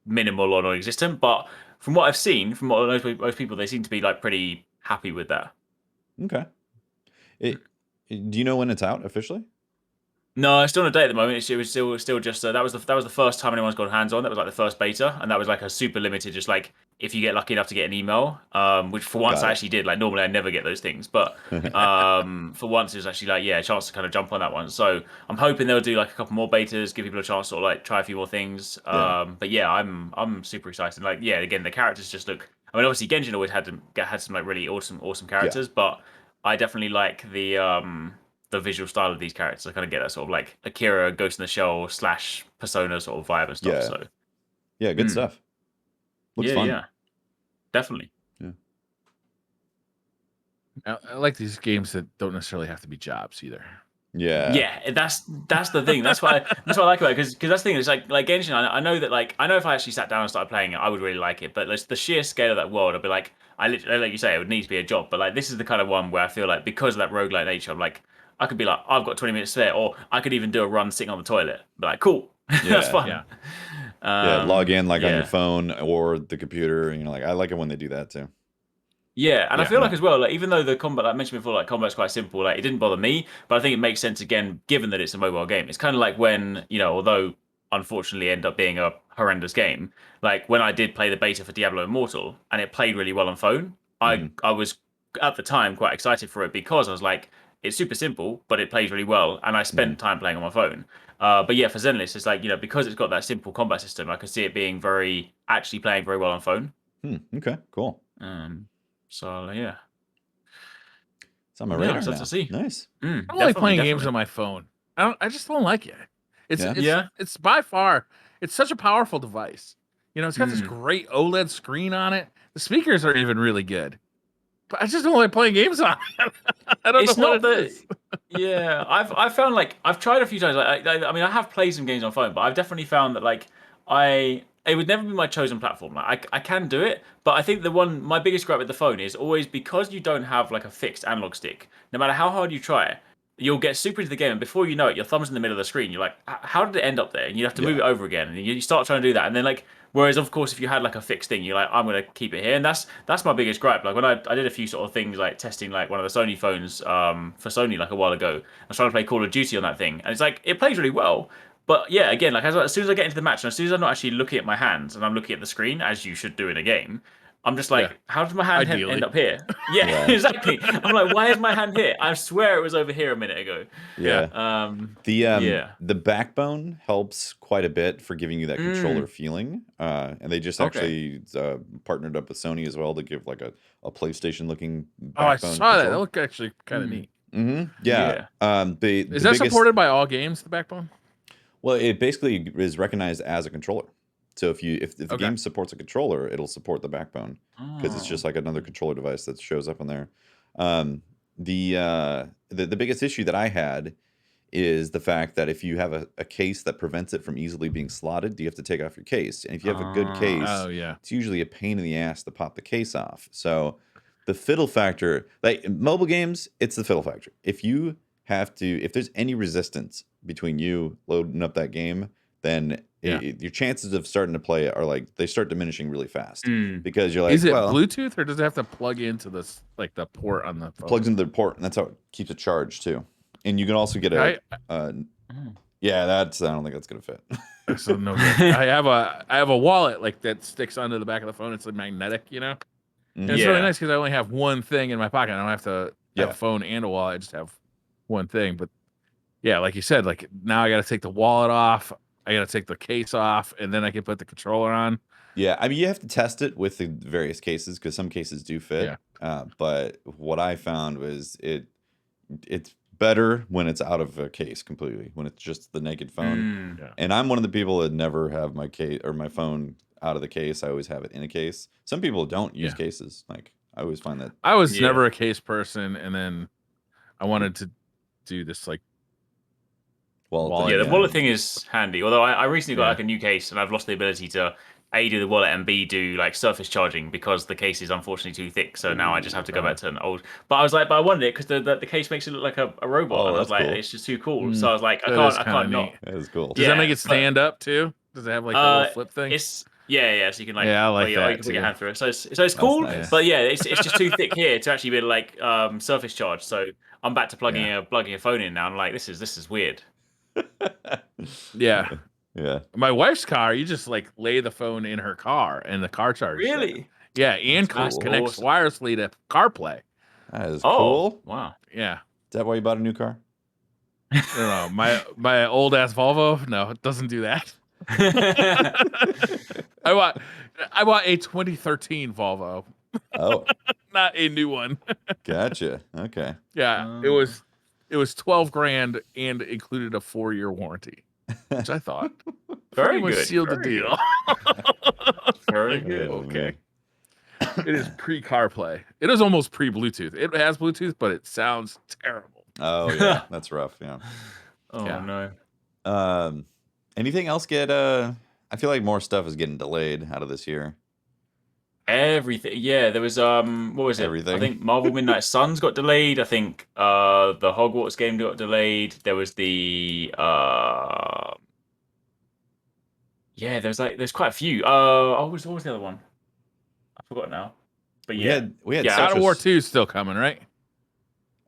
minimal or non-existent. But from what I've seen, from what most people, they seem to be like pretty happy with that. Okay. Do you know when it's out officially? No, it's still on a date at the moment. It was still just that was the first time anyone's got hands on. That was like the first beta, and that was like a super limited. Just like if you get lucky enough to get an email, which for once I actually did. Like normally I never get those things, but for once it was actually like a chance to kind of jump on that one. So I'm hoping they'll do like a couple more betas, give people a chance to sort of like try a few more things. But I'm super excited. Like again the characters just look. I mean obviously Genshin always had some like really awesome characters, but I definitely like the visual style of these characters. I kind of get that sort of like Akira, Ghost in the Shell / Persona sort of vibe and stuff. Yeah. So good stuff. Looks fun. Yeah, definitely. Yeah. I like these games that don't necessarily have to be jobs either. Yeah, that's the thing. That's what I like about it because that's the thing. It's like Genshin. I know that like I know if I actually sat down and started playing it, I would really like it. But the sheer scale of that world, I'd be like, I literally, like you say, it would need to be a job. But like this is the kind of one where I feel like because of that roguelike nature, I'm like. I could be like, I've got 20 minutes spare, or I could even do a run sitting on the toilet. Be like, cool, that's fun. Log in like on your phone or the computer, and I like it when they do that too. Yeah, and I feel like as well, like even though the combat, like I mentioned before, like combat's quite simple, like it didn't bother me, but I think it makes sense again, given that it's a mobile game. It's kind of like when although unfortunately end up being a horrendous game, like when I did play the beta for Diablo Immortal and it played really well on phone, I was at the time quite excited for it because I was like. It's super simple, but it plays really well, and I spent time playing on my phone. But yeah, for Zenith, it's like because it's got that simple combat system, I could see it being actually playing very well on phone. Okay, cool. So yeah, it's on my radar now. To see. Nice. I don't like playing games on my phone. I just don't like it. It's by far it's such a powerful device. You know, it's got this great OLED screen on it. The speakers are even really good. But I just don't like playing games on it. I don't know what it is. Yeah, I've found like I've tried a few times. Like, I mean, I have played some games on phone, but I've definitely found that like it would never be my chosen platform. Like I can do it, but I think my biggest gripe with the phone is always because you don't have like a fixed analog stick. No matter how hard you try, you'll get super into the game, and before you know it, your thumb's in the middle of the screen. You're like, how did it end up there? And you have to move it over again, and you start trying to do that, and then like. Whereas, of course, if you had like a fixed thing, you're like, I'm gonna keep it here, and that's my biggest gripe. Like when I did a few sort of things like testing like one of the Sony phones for Sony like a while ago. I was trying to play Call of Duty on that thing, and it's like it plays really well. But yeah, again, like as soon as I get into the match, and as soon as I'm not actually looking at my hands and I'm looking at the screen, as you should do in a game, I'm just like, how did my hand end up here? Yeah, exactly. I'm like, why is my hand here? I swear it was over here a minute ago. Yeah. The backbone helps quite a bit for giving you that controller feeling. And they just actually partnered up with Sony as well to give like a PlayStation looking backbone. Oh, I saw that. That looked actually kind of neat. Yeah. Is that supported by all games, the backbone? Well, it basically is recognized as a controller. So if the game supports a controller, it'll support the backbone because it's just like another controller device that shows up on there. The biggest issue that I had is the fact that if you have a case that prevents it from easily being slotted, you have to take off your case. And if you have a good case, it's usually a pain in the ass to pop the case off. So the fiddle factor, like in mobile games, it's the fiddle factor. If there's any resistance between you loading up that game, then your chances of starting to play it are like they start diminishing really fast because you're like, is it Bluetooth or does it have to plug into this like the port on the phone? Plugs into the port, and that's how it keeps it charged too. And you can also get I don't think that's gonna fit. So no good. I have a wallet like that sticks onto the back of the phone. It's like magnetic, you know. And it's really nice because I only have one thing in my pocket. I don't have to have a phone and a wallet. I just have one thing. But yeah, like you said, like now I got to take the wallet off. I got to take the case off, and then I can put the controller on. Yeah, I mean, you have to test it with the various cases because some cases do fit. But what I found was it's better when it's out of a case completely, when it's just the naked phone. And I'm one of the people that never have my case or my phone out of the case. I always have it in a case. Some people don't use cases. Like I always find that. I was never a case person, and then I wanted to do this like. Wallet, the wallet thing is handy. Although I recently got like a new case, and I've lost the ability to A, do the wallet, and B, do like surface charging because the case is unfortunately too thick. So now I just have to go back to an old. But I was like, but I wanted it because the case makes it look like a robot. And I was like, it's just too cool. So I was like, I can't not. That is cool. Does that make it stand up too? Does it have like a little flip thing? It's so you can like I like that. You can put your hand through it. So it's cool. Nice. But yeah, it's just too thick here to actually be like surface charge. So I'm back to plugging a phone in now. I'm like, this is weird. Yeah. My wife's car, you just like lay the phone in her car and the car charges. Really? Yeah, and connects wirelessly to CarPlay. That is cool. Wow. Yeah. Is that why you bought a new car? No, my old ass Volvo. No, it doesn't do that. I bought a 2013 Volvo. Oh. Not a new one. Gotcha. Okay. Yeah, it was $12,000 and included a 4-year warranty, which I thought very good. Sealed the deal. Very good. Okay. It is pre-CarPlay. It is almost pre-Bluetooth. It has Bluetooth, but it sounds terrible. Oh yeah, that's rough. Yeah. No. Anything else get? I feel like more stuff is getting delayed out of this year. Everything. Yeah, there was what was it? Everything. I think Marvel Midnight Suns got delayed. I think the Hogwarts game got delayed. There was the there's quite a few. What was the other one? I forgot now. But we had God of War 2 is still coming, right?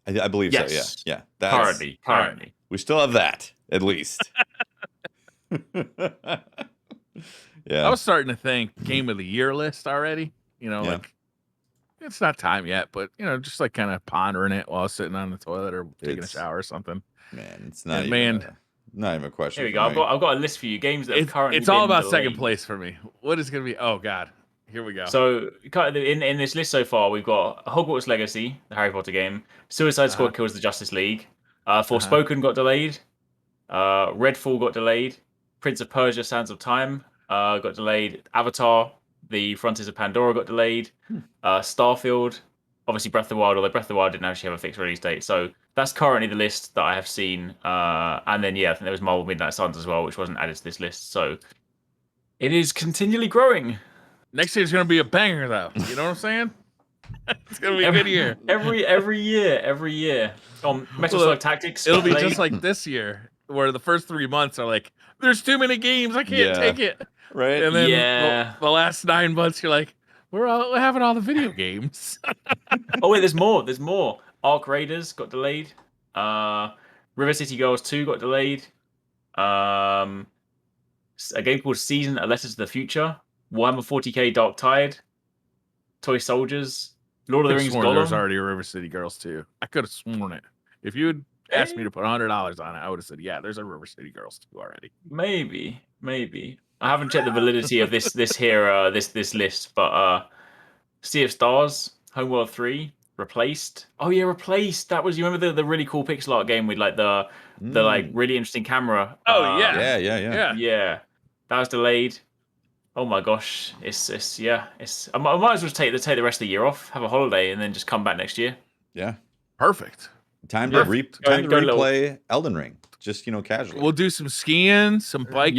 I believe so. Yeah. Currently. We still have that at least. Yeah. I was starting to think game of the year list already. You know, like it's not time yet, but you know, just like kind of pondering it while I was sitting on the toilet or taking a shower or something. Man, it's not not even a question. Here we go. I've got a list for you. Games that have currently it's all about delayed. second place for me. What is going to be? Oh God, here we go. So in this list so far, we've got Hogwarts Legacy, the Harry Potter game. Suicide Squad Kills the Justice League. Forspoken got delayed. Redfall got delayed. Prince of Persia: Sands of Time. got delayed. Avatar, The Frontiers of Pandora got delayed. Starfield, obviously Breath of the Wild, although Breath of the Wild didn't actually have a fixed release date. So that's currently the list that I have seen. And then, yeah, I think there was Marvel Midnight Suns as well, which wasn't added to this list. So it is continually growing. Next year's going to be a banger, though. You know what I'm saying? It's going to be a good year. Every year. Metal Slug Tactics. It'll be just like this year, where the first 3 months are like, there's too many games, I can't take it. Right. And then the last 9 months, you're like, we're having all the video games. Oh wait, there's more. Arc Raiders got delayed. River City Girls 2 got delayed. A game called Season: A Letter to the Future. Warhammer 40k Dark Tide. Toy Soldiers. Lord of the Rings Gollum. There's already a River City Girls 2. I could have sworn it. If you had asked me to put $100 on it, I would have said, yeah, there's a River City Girls 2 already. Maybe. I haven't checked the validity of this list, but Sea of Stars, Homeworld 3, Replaced. Oh yeah, Replaced. That was, you remember the really cool pixel art game with like the like really interesting camera? Oh Yeah. Yeah. That was delayed. Oh my gosh, it's I might as well take the rest of the year off, have a holiday, and then just come back next year. Yeah. Perfect. Time to replay Elden Ring. Just, casually. We'll do some skiing, some biking.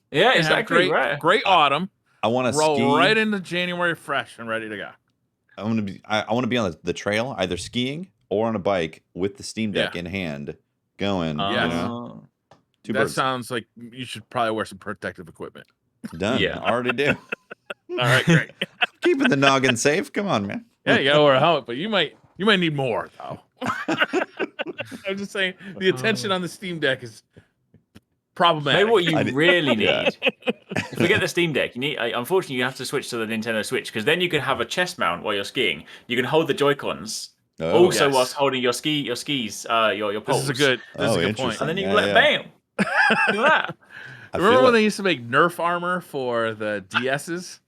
Yeah, exactly. Great autumn. I want to roll right into January fresh and ready to go. I want to be on the trail, either skiing or on a bike with the Steam Deck in hand, going. Two birds. Sounds like you should probably wear some protective equipment. Done. Yeah, already do. All right, great. Keeping the noggin safe. Come on, man. Yeah, you gotta wear a helmet, but you might need more though. I'm just saying the attention on the Steam Deck is problematic. Maybe what you really need. Forget the Steam Deck. You need. Unfortunately, you have to switch to the Nintendo Switch, because then you can have a chest mount while you're skiing. You can hold the Joy-Cons whilst holding your skis, your poles. This is a good point. And then you can bam. Look at that. Remember when they used to make Nerf armor for the DSs?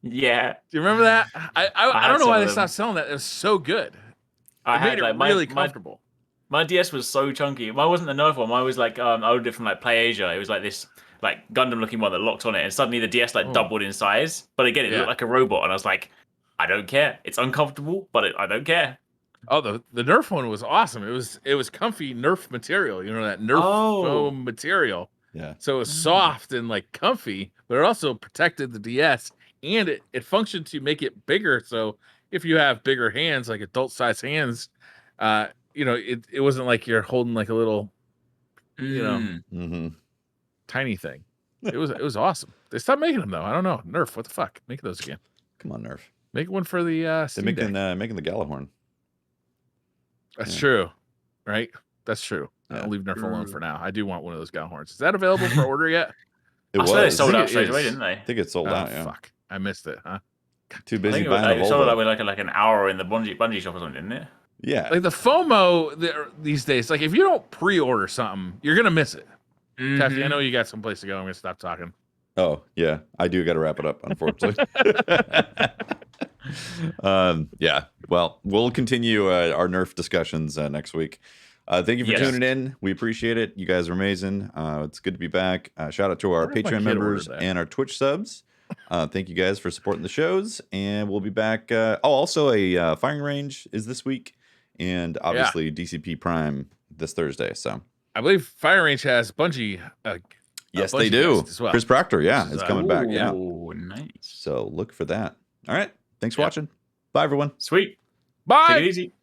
Yeah. Do you remember that? I don't know why they stopped selling that. It was so good. It made it really comfortable. My DS was so chunky. Mine wasn't the Nerf one. Mine was like I ordered it from like PlayAsia. It was like this like Gundam looking one that locked on it, and suddenly the DS doubled in size. But again, it looked like a robot, and I was like, I don't care. It's uncomfortable, but I don't care. Oh, the Nerf one was awesome. It was comfy Nerf material. You know, that Nerf foam material. Yeah. So it was soft and like comfy, but it also protected the DS, and it functioned to make it bigger. So if you have bigger hands, like adult size hands, it wasn't like you're holding like a little, tiny thing. It was awesome. They stopped making them though. I don't know. Nerf, what the fuck? Make those again. Come on, Nerf. Make one for the Steam Deck. Making the Galahorn. That's true, right? That's true. Yeah. I'll leave Nerf alone for now. I do want one of those Galahorns. Is that available for order yet? I saw they sold out straight away, didn't they? I think it's sold out. Yeah. Fuck, I missed it. Huh? Too busy buying a Volvo. It sold out with like an hour in the Bungie shop or something, didn't it? Yeah. Like the FOMO these days. Like if you don't pre-order something, you're gonna miss it. Taffy, I know you got someplace to go. I'm gonna stop talking. Oh yeah, I do got to wrap it up, unfortunately. Yeah. Well, we'll continue our Nerf discussions next week. Thank you for tuning in. We appreciate it. You guys are amazing. It's good to be back. Shout out to our Patreon members and our Twitch subs. Thank you guys for supporting the shows, and we'll be back. Also a firing range is this week, and obviously DCP Prime this Thursday. So I believe Fire Range has Bungie. Yes, they do. Well. Chris Proctor, is coming back. Yeah, nice. So look for that. All right. Thanks for watching. Bye, everyone. Sweet. Bye. Take it easy.